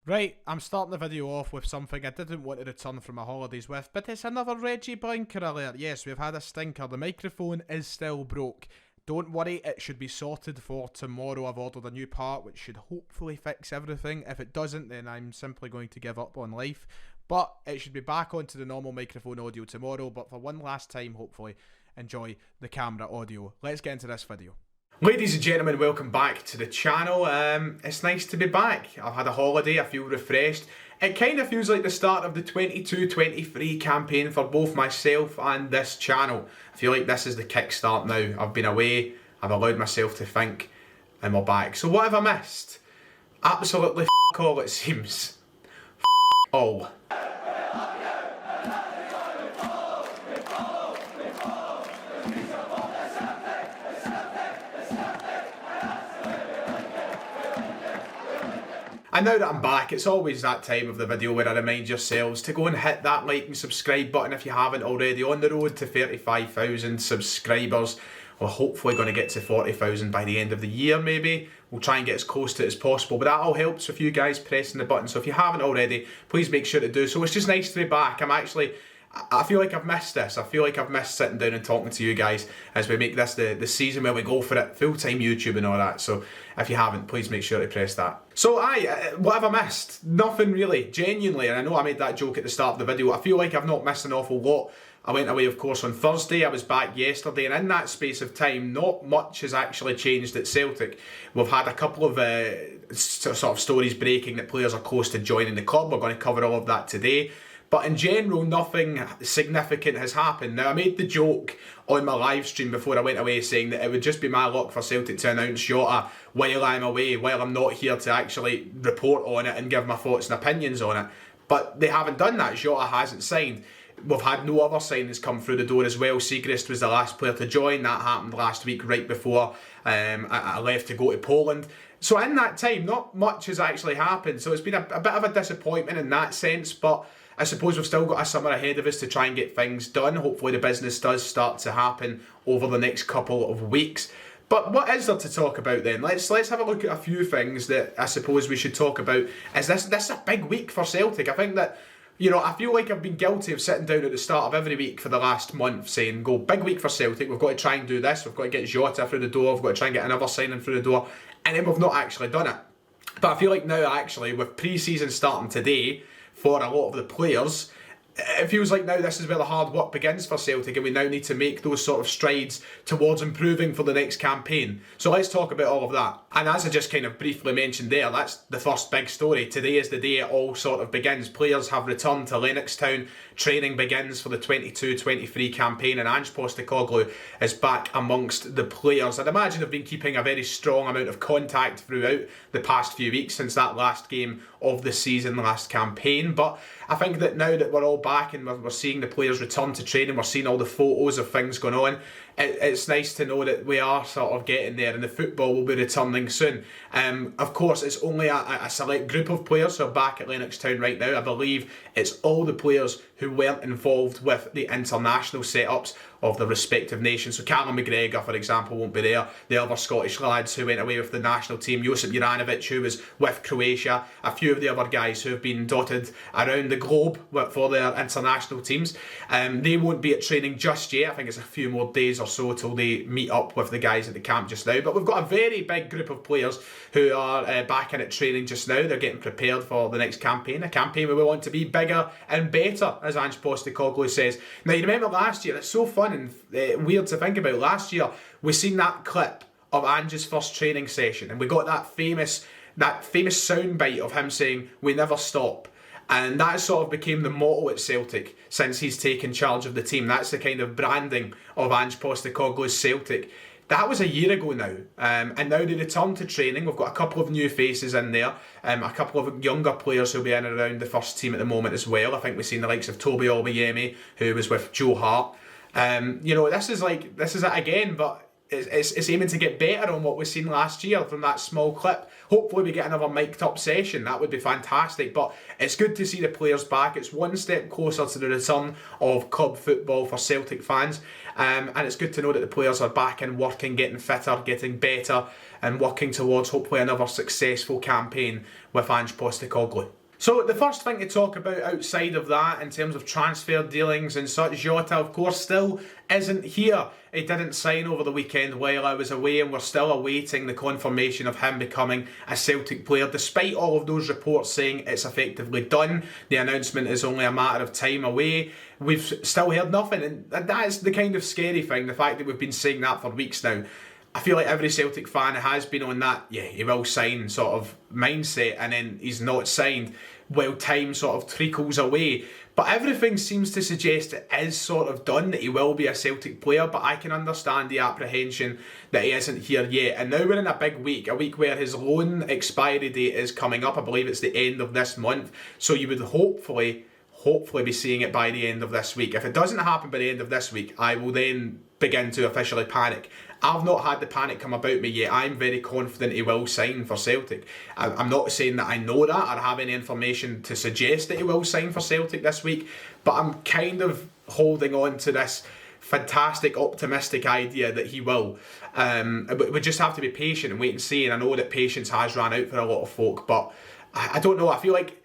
Right, I'm starting the video off with something I didn't want to return from my holidays with, but it's another Reggie Blinker alert. Yes, we've had a stinker. The microphone is still broke. Don't worry, it should be sorted for tomorrow. I've ordered a new part which should hopefully fix everything. If it doesn't, then I'm simply going to give up on life. But it should be back onto the normal microphone audio tomorrow. But for one last time, hopefully, enjoy the camera audio. Let's get into this video. Ladies and gentlemen, welcome back to the channel. It's nice to be back. I've had a holiday, I feel refreshed. It kind of feels like the start of the 22-23 campaign for both myself and this channel. I feel like this is the kickstart now. I've been away, I've allowed myself to think, and we're back. So what have I missed? Absolutely f*** all it seems. F*** all. And now that I'm back, it's always that time of the video where I remind yourselves to go and hit that like and subscribe button if you haven't already. On the road to 35,000 subscribers. We're hopefully going to get to 40,000 by the end of the year maybe. We'll try and get as close to it as possible, but that all helps with you guys pressing the button. So if you haven't already, please make sure to do so. It's just nice to be back. I feel like I've missed this. I feel like I've missed sitting down and talking to you guys as we make this the season where we go for it, full-time YouTube and all that. So if you haven't, please make sure to press that. So what have I missed? Nothing really, genuinely. And I know I made that joke at the start of the video. I feel like I've not missed an awful lot. I went away, of course, on Thursday. I was back yesterday, and in that space of time, not much has actually changed at Celtic. We've had a couple of sort of stories breaking that players are close to joining the club. We're going to cover all of that today. But in general, nothing significant has happened. Now, I made the joke on my live stream before I went away saying that it would just be my luck for Celtic to announce Jota while I'm away, while I'm not here to actually report on it and give my thoughts and opinions on it. But they haven't done that. Jota hasn't signed. We've had no other signings come through the door as well. Siegrist was the last player to join. That happened last week, right before I left to go to Poland. So in that time, not much has actually happened. So it's been a bit of a disappointment in that sense, but I suppose we've still got a summer ahead of us to try and get things done. Hopefully the business does start to happen over the next couple of weeks. But what is there to talk about then? Let's have a look at a few things that I suppose we should talk about. Is this a big week for Celtic? I think that, you know, I feel like I've been guilty of sitting down at the start of every week for the last month saying, go, big week for Celtic, we've got to try and do this, we've got to get Jota through the door, we've got to try and get another signing through the door, and then we've not actually done it. But I feel like now actually, with pre-season starting today, for a lot of the players, it feels like now this is where the hard work begins for Celtic, and we now need to make those sort of strides towards improving for the next campaign. So let's talk about all of that. And as I just kind of briefly mentioned there, that's the first big story. Today is the day it all sort of begins. Players have returned to Lennoxtown. Training begins for the 22-23 campaign, and Ange Postecoglou is back amongst the players. I'd imagine they've been keeping a very strong amount of contact throughout the past few weeks since that last game of the season, last campaign. But I think that now that we're all back and we're seeing the players return to training, we're seeing all the photos of things going on, it's nice to know that we are sort of getting there and the football will be returning soon. Of course, it's only a select group of players who are back at Lennoxtown right now. I believe it's all the players who weren't involved with the international setups of the respective nations. So Callum McGregor, for example, won't be there. The other Scottish lads who went away with the national team, Juranovic, who was with Croatia, a few of the other guys who have been dotted around the globe for their international teams. They won't be at training just yet. I think it's a few more days or so till they meet up with the guys at the camp just now. But we've got a very big group of players who are back in at training just now. They're getting prepared for the next campaign, a campaign where we want to be bigger and better, as Ange Postecoglou says. Now, you remember last year, it's so fun and weird to think about. Last year, we seen that clip of Ange's first training session, and we got that famous soundbite of him saying, "We never stop." And that sort of became the motto at Celtic since he's taken charge of the team. That's the kind of branding of Ange Postecoglou's Celtic. That was a year ago now, and now they return to training. We've got a couple of new faces in there, a couple of younger players who'll be in and around the first team at the moment as well. I think we've seen the likes of Toby Albiemi, who was with Joe Hart. You know, this is it again, but it's aiming to get better on what we've seen last year from that small clip. Hopefully we get another mic'd up session. That would be fantastic. But it's good to see the players back. It's one step closer to the return of club football for Celtic fans. And it's good to know that the players are back and working, getting fitter, getting better, and working towards hopefully another successful campaign with Ange Postecoglou. So the first thing to talk about outside of that in terms of transfer dealings and such, Jota of course still isn't here. He didn't sign over the weekend while I was away, and we're still awaiting the confirmation of him becoming a Celtic player, despite all of those reports saying it's effectively done. The announcement is only a matter of time away. We've still heard nothing, and that's the kind of scary thing, the fact that we've been saying that for weeks now. I feel like every Celtic fan has been on that, yeah, he will sign sort of mindset, and then he's not signed while time sort of trickles away. But everything seems to suggest it is sort of done, that he will be a Celtic player, but I can understand the apprehension that he isn't here yet. And now we're in a big week, a week where his loan expiry date is coming up. I believe it's the end of this month. So you would hopefully be seeing it by the end of this week. If it doesn't happen by the end of this week, I will then begin to officially panic. I've not had the panic come about me yet. I'm very confident he will sign for Celtic. I'm not saying that I know that or have any information to suggest that he will sign for Celtic this week, but I'm kind of holding on to this fantastic, optimistic idea that he will. We just have to be patient and wait and see, and I know that patience has run out for a lot of folk, but I don't know. I feel like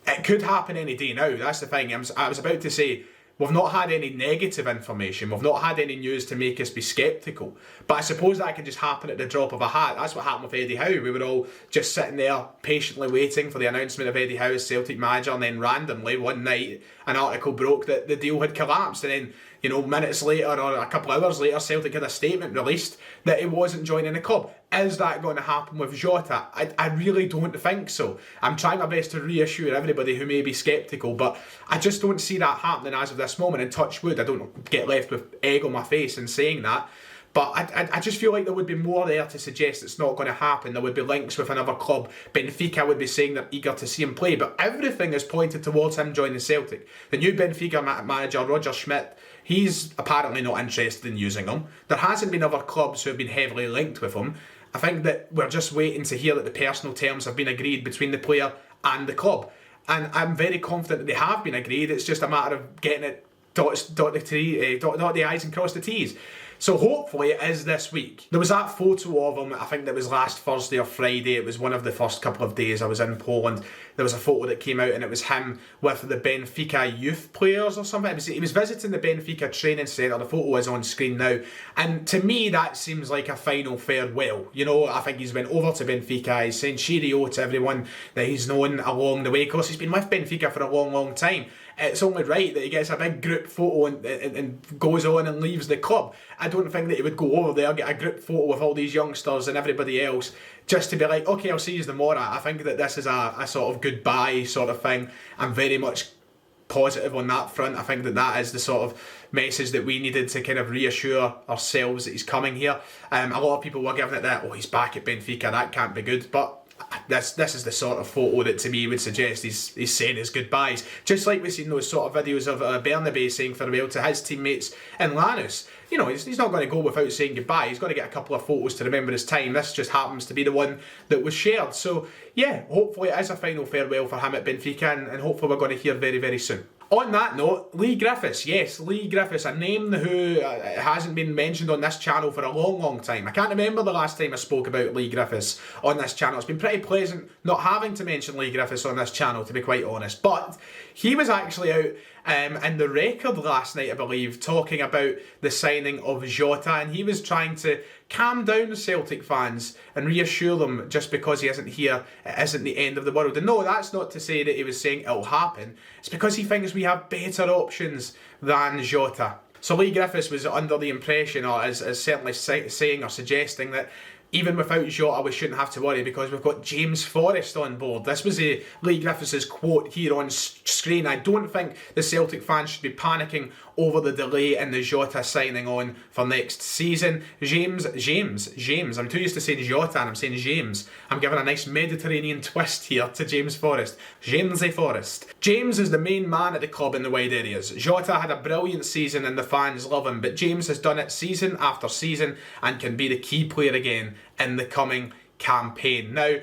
it could happen any day now. That's the thing. I was about to say, we've not had any negative information. We've not had any news to make us be sceptical. But I suppose that can just happen at the drop of a hat. That's what happened with Eddie Howe. We were all just sitting there patiently waiting for the announcement of Eddie Howe as Celtic manager, and then randomly one night an article broke that the deal had collapsed, and then, you know, minutes later or a couple of hours later, Celtic had a statement released that he wasn't joining the club. Is that going to happen with Jota? I really don't think so. I'm trying my best to reassure everybody who may be sceptical, but I just don't see that happening as of this moment. And touch wood, I don't get left with egg on my face in saying that. But I just feel like there would be more there to suggest it's not going to happen. There would be links with another club. Benfica would be saying they're eager to see him play, but everything is pointed towards him joining Celtic. The new Benfica manager, Roger Schmidt, he's apparently not interested in using him. There hasn't been other clubs who have been heavily linked with him. I think that we're just waiting to hear that the personal terms have been agreed between the player and the club. And I'm very confident that they have been agreed. It's just a matter of getting it dot the I's and cross the T's. So hopefully it is this week. There was that photo of him, I think that was last Thursday or Friday. It was one of the first couple of days I was in Poland. There was a photo that came out and it was him with the Benfica youth players or something. He was visiting the Benfica training centre. The photo is on screen now. And to me, that seems like a final farewell. You know, I think he's went over to Benfica. He's saying cheerio to everyone that he's known along the way. Of course, he's been with Benfica for a long, long time. It's only right that he gets a big group photo and goes on and leaves the club. I don't think that he would go over there, get a group photo with all these youngsters and everybody else just to be like, okay, I'll see you tomorrow. I think that this is a sort of goodbye sort of thing. I'm very much positive on that front. I think that that is the sort of message that we needed to kind of reassure ourselves that he's coming here. A lot of people were giving it that, oh, he's back at Benfica, that can't be good. But this is the sort of photo that to me would suggest he's saying his goodbyes. Just like we've seen those sort of videos of Bernabei saying farewell to his teammates in Lanús. You know, he's not going to go without saying goodbye. He's got to get a couple of photos to remember his time. This just happens to be the one that was shared. So yeah, hopefully it is a final farewell for him at Benfica, and hopefully we're going to hear very, very soon. On that note, Lee Griffiths. Yes, Lee Griffiths, a name who hasn't been mentioned on this channel for a long, long time. I can't remember the last time I spoke about Lee Griffiths on this channel. It's been pretty pleasant not having to mention Lee Griffiths on this channel, to be quite honest. But he was actually out in the Record last night, I believe, talking about the signing of Jota, and he was trying to calm down Celtic fans and reassure them just because he isn't here, it isn't the end of the world. And no, that's not to say that he was saying it'll happen. It's because he thinks we have better options than Jota. So Lee Griffiths was under the impression, or is certainly saying or suggesting that even without Jota, we shouldn't have to worry because we've got James Forrest on board. This was Lee Griffiths' quote here on screen. I don't think the Celtic fans should be panicking over the delay in the Jota signing on for next season. James. I'm too used to saying Jota and I'm saying James. I'm giving a nice Mediterranean twist here to James Forrest. Jamesy Forrest. James is the main man at the club in the wide areas. Jota had a brilliant season and the fans love him, but James has done it season after season and can be the key player again in the coming campaign. Now,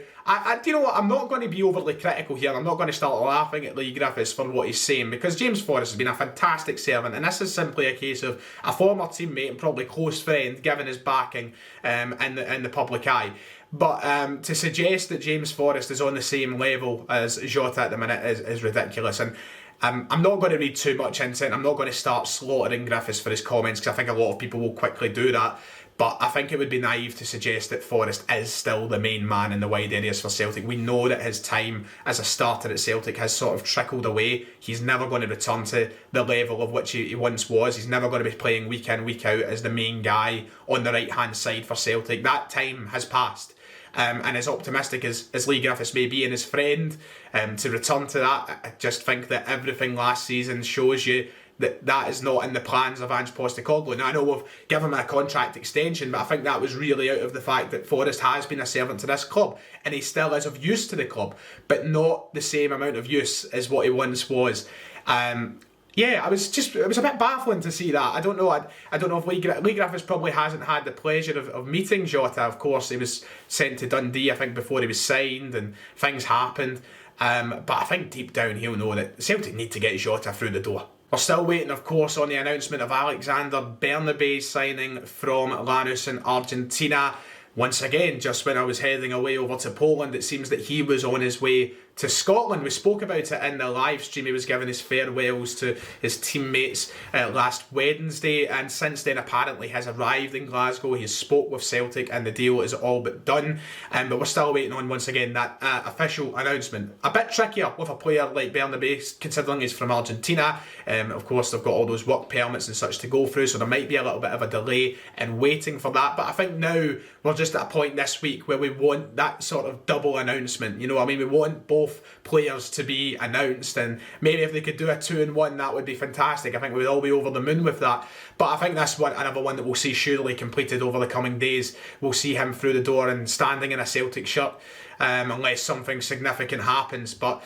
you know what, I'm not going to be overly critical here. I'm not going to start laughing at Lee Griffiths for what he's saying, because James Forrest has been a fantastic servant, and this is simply a case of a former teammate and probably close friend giving his backing in the public eye. But to suggest that James Forrest is on the same level as Jota at the minute is ridiculous. And I'm not going to read too much into it. I'm not going to start slaughtering Griffiths for his comments, because I think a lot of people will quickly do that. But I think it would be naive to suggest that Forrest is still the main man in the wide areas for Celtic. We know that his time as a starter at Celtic has sort of trickled away. He's never going to return to the level of which he once was. He's never going to be playing week in, week out as the main guy on the right-hand side for Celtic. That time has passed. And as optimistic as Lee Griffiths may be and his friend, to return to that, I just think that everything last season shows you that is not in the plans of Ange Postecoglou. Now, I know we've given him a contract extension, but I think that was really out of the fact that Forrest has been a servant to this club, and he still is of use to the club, but not the same amount of use as what he once was. Yeah, it was a bit baffling to see that. I don't know. I don't know if Lee Griffiths probably hasn't had the pleasure of meeting Jota. Of course, he was sent to Dundee, I think, before he was signed, and things happened. But I think deep down he'll know that Celtic need to get Jota through the door. We're still waiting, of course, on the announcement of Alexander Bernabei signing from Lanús in Argentina. Once again, just when I was heading away over to Poland, it seems that he was on his way to Scotland. We spoke about it in the live stream. He was giving his farewells to his teammates last Wednesday, and since then apparently has arrived in Glasgow. He spoke with Celtic and the deal is all but done, but we're still waiting on, once again, that official announcement. A bit trickier with a player like Bernabei, considering he's from Argentina. Of course, they've got all those work permits and such to go through, so there might be a little bit of a delay in waiting for that. But I think now we're just at a point this week where we want that sort of double announcement. You know what I mean? We want both players to be announced, and maybe if they could do a 2-in-1, that would be fantastic. I think we'd all be over the moon with that. But I think that's another one that we'll see surely completed over the coming days. We'll see him through the door and standing in a Celtic shirt, unless something significant happens. But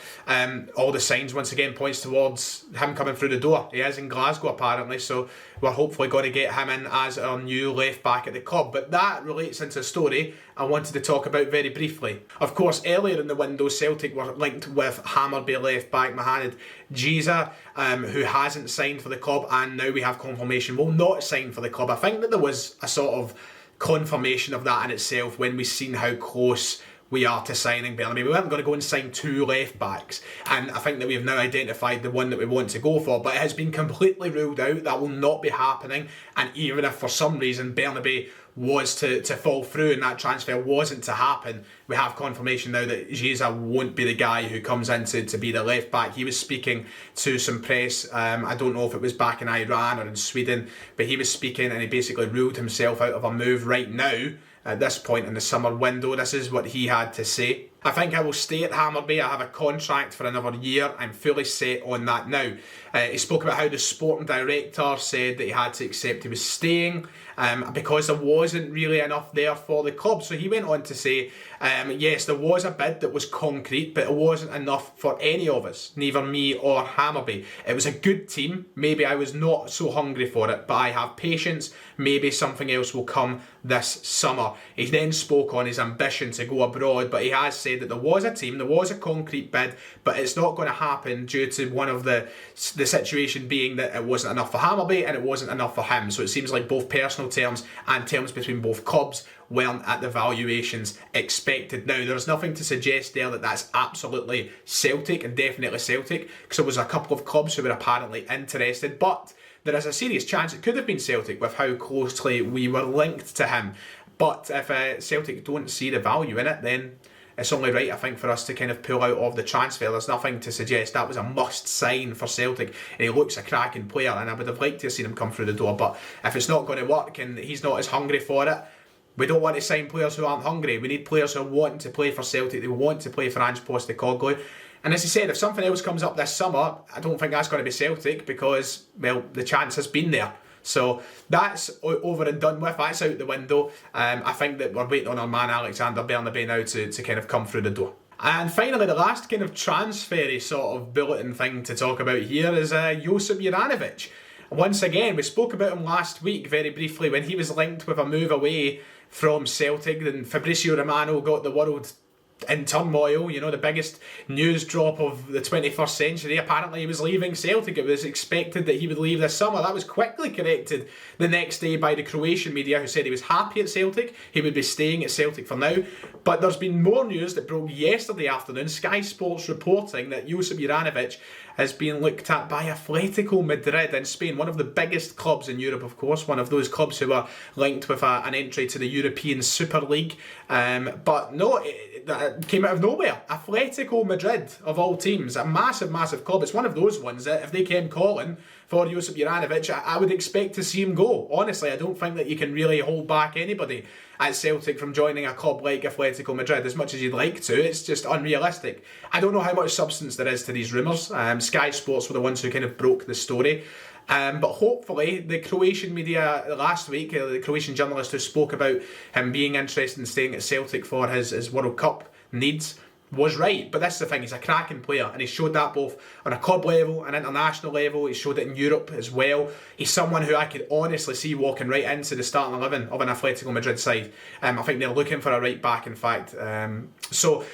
all the signs once again points towards him coming through the door. He is in Glasgow apparently, so we're hopefully going to get him in as our new left back at the club. But that relates into a story I wanted to talk about very briefly. Of course, earlier in the window, Celtic were linked with Hammarby left back Mohamed Jota, who hasn't signed for the club, and now we have confirmation will not sign for the club. I think that there was a sort of confirmation of that in itself when we seen how close we are to signing Bernabei. We weren't going to go and sign two left backs, and I think that we've now identified the one that we want to go for, but it has been completely ruled out. That will not be happening, and even if for some reason Bernabei was to fall through and that transfer wasn't to happen, we have confirmation now that Jota won't be the guy who comes in to be the left back. He was speaking to some press, I don't know if it was back in Iran or in Sweden, but he was speaking and he basically ruled himself out of a move right now. At this point in the summer window, this is what he had to say. I think I will stay at Hammarby. I have a contract for another year. I'm fully set on that now. He spoke about how the sporting director said that he had to accept he was staying because there wasn't really enough there for the club. So he went on to say, yes, there was a bid that was concrete, but it wasn't enough for any of us, neither me or Hammarby. It was a good team. Maybe I was not so hungry for it, but I have patience. Maybe something else will come this summer. He then spoke on his ambition to go abroad, but he has said that there was a team, there was a concrete bid, but it's not going to happen due to one of the situation being that it wasn't enough for Hammarby and it wasn't enough for him. So it seems like both personal terms and terms between both clubs weren't at the valuations expected. Now, there's nothing to suggest there that that's absolutely Celtic and definitely Celtic, because there was a couple of clubs who were apparently interested, but there is a serious chance it could have been Celtic with how closely we were linked to him. But if Celtic don't see the value in it, then it's only right, I think, for us to kind of pull out of the transfer. There's nothing to suggest that was a must sign for Celtic, and he looks a cracking player, and I would have liked to have seen him come through the door. But if it's not going to work and he's not as hungry for it, We don't want to sign players who aren't hungry. We need players who are wanting to play for Celtic. They want to play for Ange Postecoglou. And as he said, if something else comes up this summer, I don't think that's going to be Celtic because, well, the chance has been there. So that's over and done with. That's out the window. I think that we're waiting on our man Alexander Bernabei now to kind of come through the door. And finally, the last kind of transfer-y sort of bulletin thing to talk about here is Josip Juranovic. Once again, we spoke about him last week very briefly when he was linked with a move away from Celtic. Then Fabrizio Romano got the world in turmoil, you know, the biggest news drop of the 21st century. Apparently he was leaving Celtic. It was expected that he would leave this summer. That was quickly corrected the next day by the Croatian media, who said he was happy at Celtic. He would be staying at Celtic for now. But there's been more news that broke yesterday afternoon. Sky Sports reporting that Josip Juranovic has been looked at by Atletico Madrid in Spain, one of the biggest clubs in Europe, of course, one of those clubs who are linked with an entry to the European Super League. But no, it came out of nowhere. Atletico Madrid, of all teams, a massive, massive club. It's one of those ones that if they came calling for Josip Juranovic, I would expect to see him go. Honestly, I don't think that you can really hold back anybody at Celtic from joining a club like Atletico Madrid as much as you'd like to. It's just unrealistic. I don't know how much substance there is to these rumours. Sky Sports were the ones who kind of broke the story. But hopefully the Croatian media last week, the Croatian journalist who spoke about him being interested in staying at Celtic for his World Cup needs, was right. But this is the thing, he's a cracking player, and he showed that both on a club level and international level. He showed it in Europe as well. He's someone who I could honestly see walking right into the starting 11 of an Atletico Madrid side. I think they're looking for a right back, in fact. So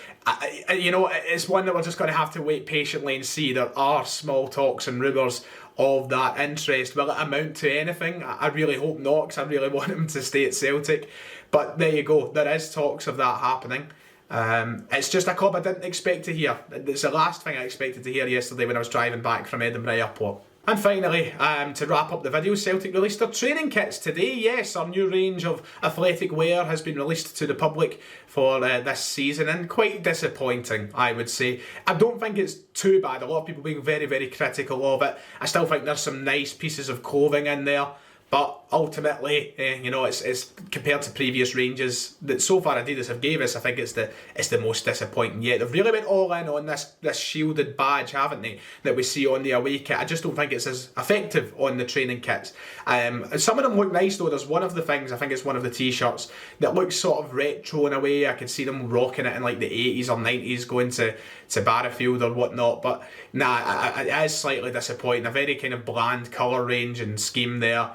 you know, it's one that we're just going to have to wait patiently and see. There are small talks and rumours of that interest. Will it amount to anything? I really hope not, because I really want him to stay at Celtic. But there you go, there is talks of that happening. It's just a club I didn't expect to hear. It's the last thing I expected to hear yesterday when I was driving back from Edinburgh Airport. And finally, to wrap up the video, Celtic released their training kits today. Yes, our new range of athletic wear has been released to the public for this season, and quite disappointing, I would say. I don't think it's too bad. A lot of people being very, very critical of it. I still think there's some nice pieces of clothing in there. But ultimately, you know, it's compared to previous ranges that so far Adidas have gave us, I think it's the most disappointing yet. They've really went all in on this shielded badge, haven't they, that we see on the away kit. I just don't think it's as effective on the training kits. Some of them look nice though. There's one of the things, I think it's one of the t-shirts, that looks sort of retro in a way. I could see them rocking it in like the 80s or 90s, going to Barrafield or whatnot. But nah, it is slightly disappointing. A very kind of bland colour range and scheme there.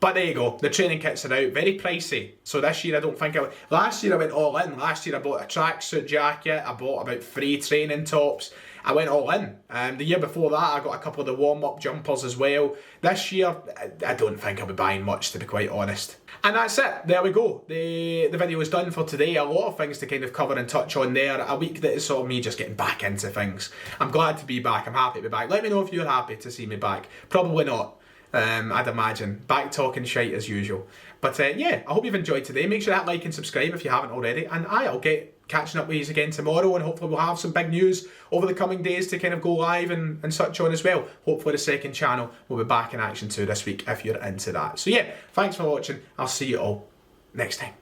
But there you go, the training kits are out, very pricey. So this year I don't think last year I went all in. Last year I bought a tracksuit jacket, I bought about 3 training tops. I went all in. The year before that I got a couple of the warm-up jumpers as well. This year I don't think I'll be buying much, to be quite honest. And that's it, there we go. The video is done for today. A lot of things to kind of cover and touch on there. A week that is sort of me just getting back into things. I'm glad to be back, I'm happy to be back. Let me know if you're happy to see me back. Probably not. I'd imagine. Back talking shite as usual. But yeah, I hope you've enjoyed today. Make sure that like and subscribe if you haven't already. And I'll get catching up with you again tomorrow, and hopefully we'll have some big news over the coming days to kind of go live and such on as well. Hopefully the second channel will be back in action too this week if you're into that. So yeah, thanks for watching. I'll see you all next time.